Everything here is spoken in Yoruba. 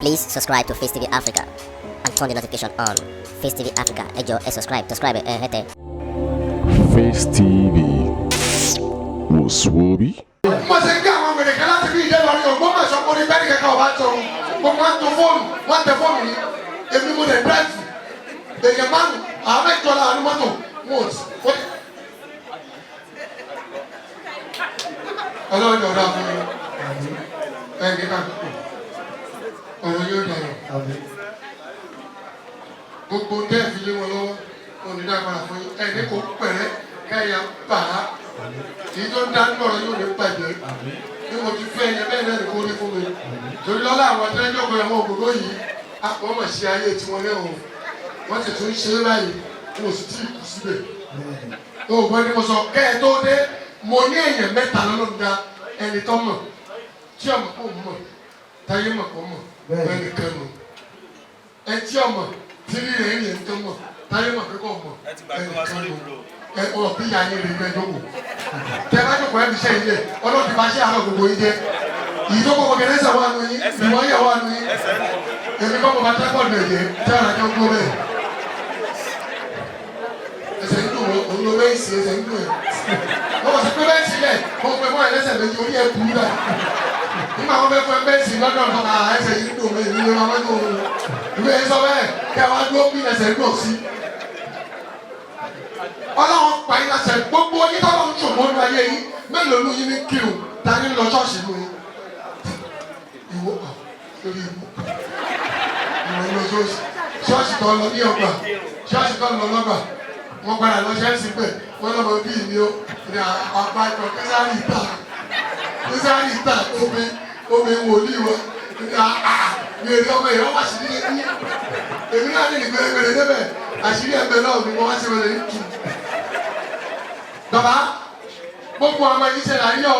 Please subscribe to Face TV Africa and turn the notification on. Face TV Africa, ẹ jọ̀ọ́ subscribe, hete. Face TV was Swoby. Mo ṣe ń gbé àwọn wèrè kan láti bí ìdẹ́ lọ́rí ọgbọ́n máa sọ pé orí bẹ́ẹ̀ni kẹ́kẹ́ ọba tó mo máa ń to fóònù wọ́n tẹ fóònù yìí èmi mo lè dírẹ́sì èèyàn márùn àwọn mẹ́jọ la ní mọ́tò wọ́n ò ọlọ́run yóò dá fún mi ẹ̀ ní ká ọ̀rọ̀ yóò dá yọ gbogbo dẹ́ fi lé wọn lọ́wọ́ onídàgbàrà fún yín ẹ̀ ní kò pẹ̀rẹ́ kẹ́yà bà á èyí tó ń dá lọ́rọ̀ yóò ní pàdé bí mo ti fẹ́ yẹn bẹ́ẹ̀ náà ní kó rí fún mi torí lọ́la àwọn tẹ́lẹ̀jọ́ kan ẹ̀wọ̀n ògbógbó yìí wọ́n mọ̀ sí ayé tiwọn náà o wọ́n sì tún ṣe é báyìí wọn ò sì tí ì kú síbẹ̀ o gbọ́n ní mo sọ kẹ́ ẹ tó dé mo ní èèyàn mẹ́ta lọ́nà da ẹni tó mọ̀ tí ọmọ kò mọ̀ táyé mọ̀ kò mọ̀ ẹni kan mọ̀ ẹ tí ọmọ tí rí rẹ̀ ń yẹn tó mọ̀ táyé mọ̀ pé kò mọ̀ ẹni kan mọ̀ ẹ ọ bí ya yín rí gbẹ jókòó tẹ bá jókòó ẹbí sẹ́yìn lé ọlọ́dún bá ṣe àárọ̀ gbogbo yín jẹ ìdókòwò kọkẹrẹ ẹsẹ̀ wà nù yín ìwọ yẹ wà nù yín èmi kọ́ mo bá tẹ́kọ̀ọ́ nù ẹ̀jẹ̀ tí ara kan gbó bẹ́ẹ̀ ẹsẹ̀ ń dùn òun ló bẹ́ẹ̀ sí ẹsẹ̀ ń dùn ẹ̀ wọ́n kò sí pé bẹ́ẹ̀ sílẹ̀ wọ́n pẹ́ mọ́ ẹlẹ́sẹ̀ méjì orí ẹ̀ kú rẹ̀ nígbà wọn bẹ fún ẹ bẹ́ẹ̀ sí lọ́dọ̀ ọ̀tọ̀ ẹsẹ̀ yìí dùn mí ìlú ló máa ń dùn ìwé sọ bẹ́ẹ̀ kẹ́ wá dúró bí ẹsẹ̀ dùn sí ọlọ́run pa yín láṣẹ gbogbo yín tọ́lọ́ ń ṣòwò ní ayé yín mélòó ló yín ní kírun dání lọ ṣọ́ọ̀ṣì ló yín ìwọ lórí ìwọ lọ ṣọ́ọ̀ṣì tó lọ ní ọgbà ṣọ́ọ̀ṣì tó lọ lọ́gbà wọ́n padà lọ ṣẹ́ẹ̀sì pẹ̀ wọ́n lọ́mọ bí ìní o ní àpájọ kẹsàrì ìta omi wòlíì wọn ní èrè ọmọ ìyá wà sí ní ẹkú èmi náà ní ìgbèrègbèrè débẹ̀ àṣírí ẹgbẹ́ náà ni wọ́n wá sí wọlé ní tù. Bàbá gbogbo àwọn ẹni ṣẹlẹ̀ ayé ọ.